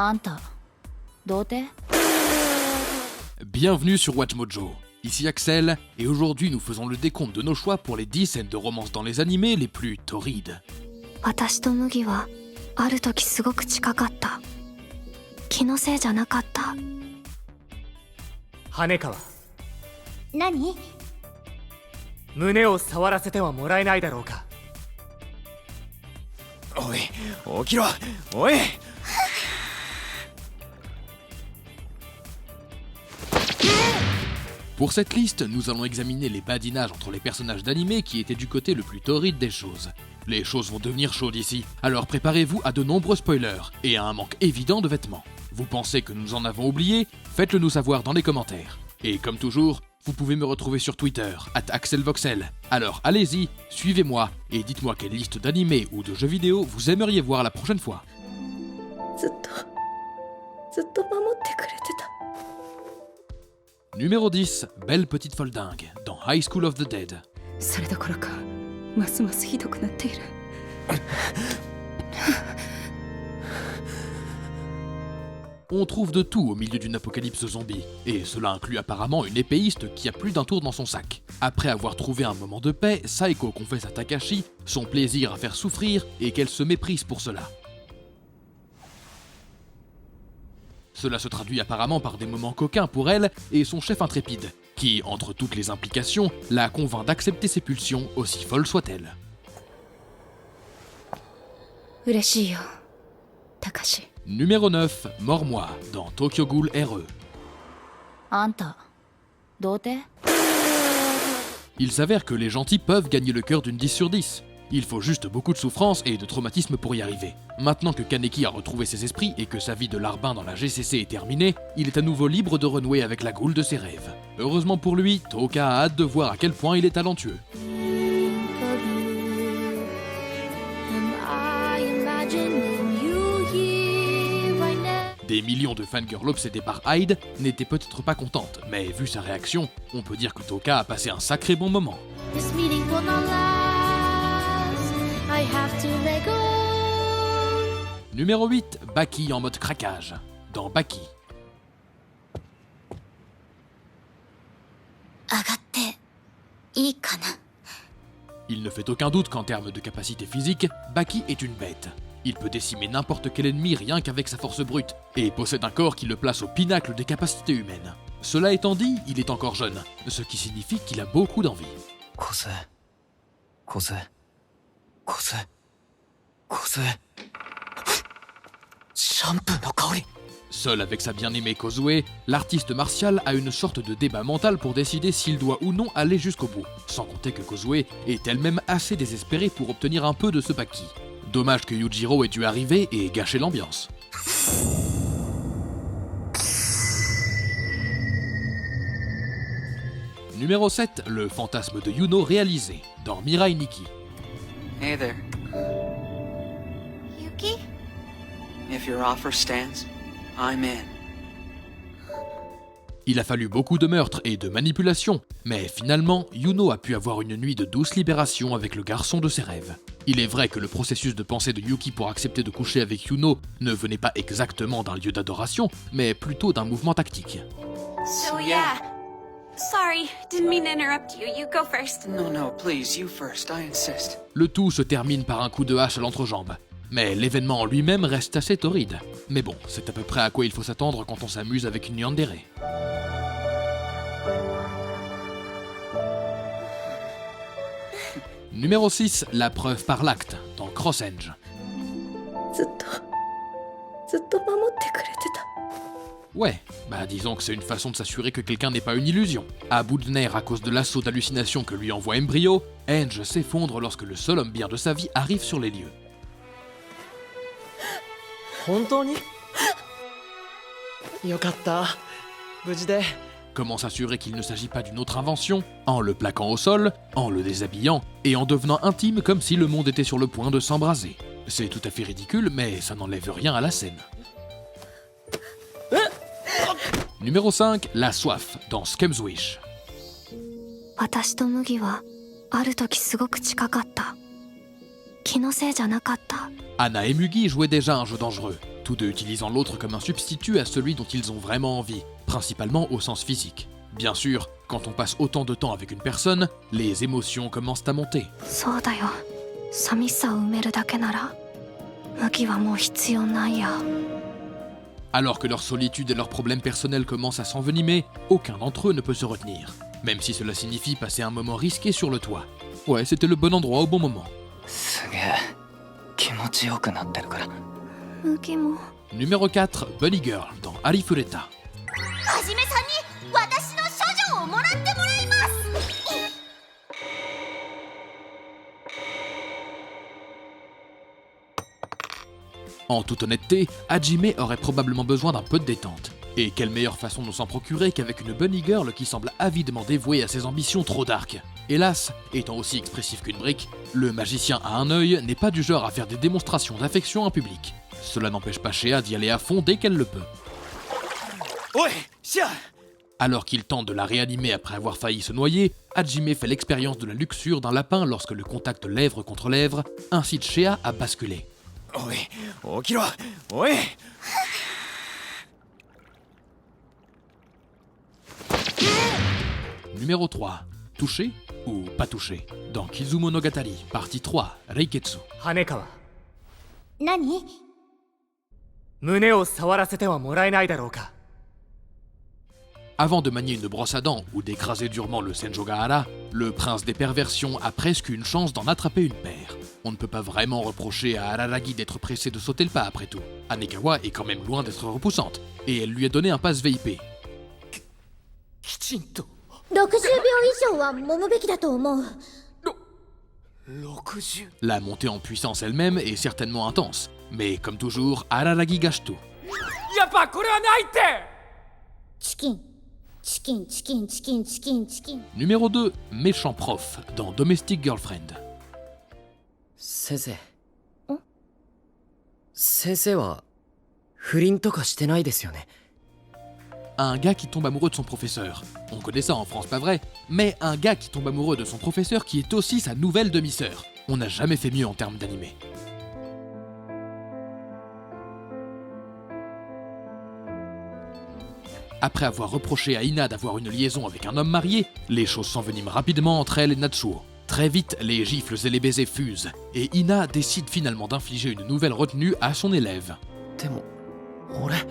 あんた童貞？ Bienvenue sur WatchMojo. Ici Axel, et aujourd'hui nous faisons le décompte de nos choix pour les 10 scènes de romance dans les animés les plus torrides. 私と麦はある時すごく近かった。気のせいじゃなかった。羽川、何？胸を触らせてはもらえないだろうか。おい、起きろ、おい。Pour cette liste, nous allons examiner les badinages entre les personnages d'animé qui étaient du côté le plus torride des choses. Les choses vont devenir chaudes ici, alors préparez-vous à de nombreux spoilers et à un manque évident de vêtements. Vous pensez que nous en avons oublié? Faites-le nous savoir dans les commentaires. Et comme toujours, vous pouvez me retrouver sur Twitter, @AxelVoxel. Alors allez-y, suivez-moi et dites-moi quelle liste d'animés ou de jeux vidéo vous aimeriez voir la prochaine fois. ずっと守ってくれてた。 Numéro 10, Belle Petite Foldingue, dans High School of the Dead. それどころかますますひどくなっている。On trouve de tout au milieu d'une apocalypse zombie, et cela inclut apparemment une épéiste qui a plus d'un tour dans son sac. Après avoir trouvé un moment de paix, Saeko confesse à Takashi son plaisir à faire souffrir et qu'elle se méprise pour cela. Cela se traduit apparemment par des moments coquins pour elle et son chef intrépide, qui, entre toutes les implications, la convainc d'accepter ses pulsions, aussi folles soient-elles. 嬉しいよ、たかし。 Numéro 9, Mords-moi, dans Tokyo Ghoul RE. あんた童貞？ Il s'avère que les gentils peuvent gagner le cœur d'une 10 sur 10. Il faut juste beaucoup de souffrance et de traumatisme pour y arriver. Maintenant que Kaneki a retrouvé ses esprits et que sa vie de larbin dans la GCC est terminée, il est à nouveau libre de renouer avec la ghoul de ses rêves. Heureusement pour lui, Toka a hâte de voir à quel point il est talentueux. Des millions de fangirls obsédés par Hyde n'étaient peut-être pas contentes, mais vu sa réaction, on peut dire que Toka a passé un sacré bon moment. Numéro 8, Baki en mode craquage, dans Baki. 上がっていいかな。 Il ne fait aucun doute qu'en termes de capacité physique, Baki est une bête. Il peut décimer n'importe quel ennemi rien qu'avec sa force brute, et possède un corps qui le place au pinacle des capacités humaines. Cela étant dit, il est encore jeune, ce qui signifie qu'il a beaucoup d'envie. Seul avec sa bien-aimée Kozue, l'artiste martial a une sorte de débat mental pour décider s'il doit ou non aller jusqu'au bout, sans compter que Kozue est elle-même assez désespérée pour obtenir un peu de ce Baki. Dommage que Yujiro ait dû arriver et gâcher l'ambiance. Numéro 7, le fantasme de Yuno réalisé, dans Mirai Nikki. Hey there. Yuki? If your offer stands, I'm in. Il a fallu beaucoup de meurtres et de manipulations, mais finalement, Yuno a pu avoir une nuit de douce libération avec le garçon de ses rêves. Il est vrai que le processus de pensée de Yuki pour accepter de coucher avec Yuno ne venait pas exactement d'un lieu d'adoration, mais plutôt d'un mouvement tactique. So yeah. Sorry, didn't mean to interrupt you. You go first. No, please, you first, I insist. Le tout se termine par un coup de hache à l'entrejambe. Mais l'événement en lui-même reste assez torride. Mais bon, c'est à peu près à quoi il faut s'attendre quand on s'amuse avec une yandere. Numéro 6, la preuve par l'acte, dans Crossenge. ずっと守ってくれてた。 Ouais, bah disons que c'est une façon de s'assurer que quelqu'un n'est pas une illusion. À bout de nerfs à cause de l'assaut d'hallucination que lui envoie Embryo, Henge s'effondre lorsque le seul homme bien de sa vie arrive sur les lieux. 本当に？よかった。無事で。 Comment s'assurer qu'il ne s'agit pas d'une autre invention? En le plaquant au sol, en le déshabillant, et en devenant intime comme si le monde était sur le point de s'embraser. C'est tout à fait ridicule, mais ça n'enlève rien à la scène. Numéro 5, la soif, dans Skem's Wish. 私と麦はある時すごく近かった。気のせいじゃなかった。 Anna et Mugi jouaient déjà un jeu dangereux. tous deux utilisant l'autre comme un substitut à celui dont ils ont vraiment envie, principalement au sens physique. Bien sûr, quand on passe autant de temps avec une personne, les émotions commencent à monter. そうだよ。寂しさを埋めるだけなら麦はもう必要ないや。 Alors que leur solitude et leurs problèmes personnels commencent à s'envenimer, aucun d'entre eux ne peut se retenir, même si cela signifie passer un moment risqué sur le toit. Ouais, c'était le bon endroit au bon moment. すげえ気持ちよくなってるから。麦も Numéro 4, Bunny Girl dans Arifureta. はじめさんに私の処女をもらってもらいます。 En toute honnêteté, Hajime aurait probablement besoin d'un peu de détente. Et quelle meilleure façon de s'en procurer qu'avec une Bunny Girl qui semble avidement dévouée à ses ambitions trop dark. Hélas, étant aussi expressif qu'une brique, le magicien à un œil n'est pas du genre à faire des démonstrations d'affection en public. Cela n'empêche pas Shea d'y aller à fond dès qu'elle le peut. Oi, Shea. Alors qu'il tente de la réanimer après avoir failli se noyer, Hajime fait l'expérience de la luxure d'un lapin lorsque le contact lèvre contre lèvre incite Shea à basculer. Oi, okiro. Oi. Numéro 3. Touché ou pas touché dans Kizumonogatari, partie 3, Reiketsu. 羽川、何？胸を触らせてはもらえないだろうか。 Avant de manier une brosse à dents ou d'écraser durement le Senjogahara, le prince des perversions a presque une chance d'en attraper une paire. On ne peut pas vraiment reprocher à Araragi d'être pressé de sauter le pas après tout. Anekawa est quand même loin d'être repoussante, et elle lui a donné un pass VIP. きちんと60秒以上は揉むべきだと思う。 60。 La montée en puissance elle-même est certainement intense, mais comme toujours, Araragi gâche tout. やっぱこれはないって。チキン、チキン、チキン、チキン、チキン、チキン。 Numéro 2, méchant prof dans Domestic Girlfriend. 先生。先生は不倫とかしてないですよね。 Un gars qui tombe amoureux de son professeur. On connaît ça en France, pas vrai? Mais un gars qui tombe amoureux de son professeur qui est aussi sa nouvelle demi-sœur. On n'a jamais fait mieux en termes d'animé. Après avoir reproché à Ina d'avoir une liaison avec un homme marié, les choses s'enveniment rapidement entre elle et Natsuo. Très vite, les gifles et les baisers fusent, et Ina décide finalement d'infliger une nouvelle retenue à son élève. でも俺。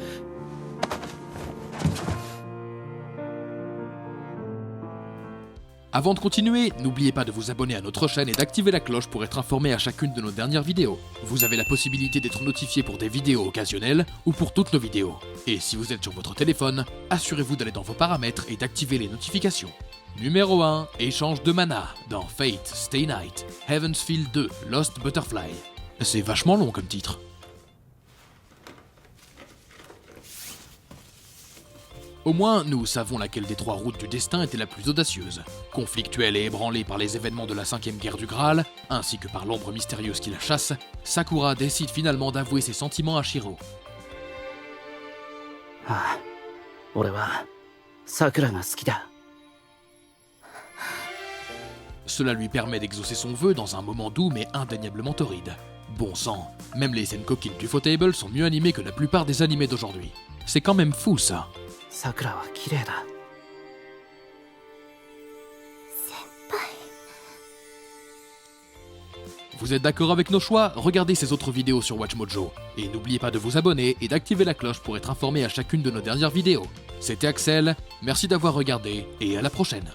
Avant de continuer, n'oubliez pas de vous abonner à notre chaîne et d'activer la cloche pour être informé à chacune de nos dernières vidéos. Vous avez la possibilité d'être notifié pour des vidéos occasionnelles ou pour toutes nos vidéos. Et si vous êtes sur votre téléphone, assurez-vous d'aller dans vos paramètres et d'activer les notifications. Numéro 1, échange de mana dans Fate, Stay Night, Heaven's Feel 2, Lost Butterfly. C'est vachement long comme titre. Au moins, nous savons laquelle des trois routes du destin était la plus audacieuse. Conflictuelle et ébranlée par les événements de la 5ème guerre du Graal, ainsi que par l'ombre mystérieuse qui la chasse, Sakura décide finalement d'avouer ses sentiments à Shiro. ああ、俺はさくらが好きだ。 Cela lui permet d'exaucer son vœu dans un moment doux mais indéniablement torride. Bon sang, même les scènes coquines du Ufotable sont mieux animées que la plupart des animés d'aujourd'hui. C'est quand même fou ça. さくらは綺麗だ。 Vous êtes d'accord avec nos choix? Regardez ces autres vidéos sur WatchMojo. Et n'oubliez pas de vous abonner et d'activer la cloche pour être informé à chacune de nos dernières vidéos. C'était Axel, merci d'avoir regardé et à la prochaine.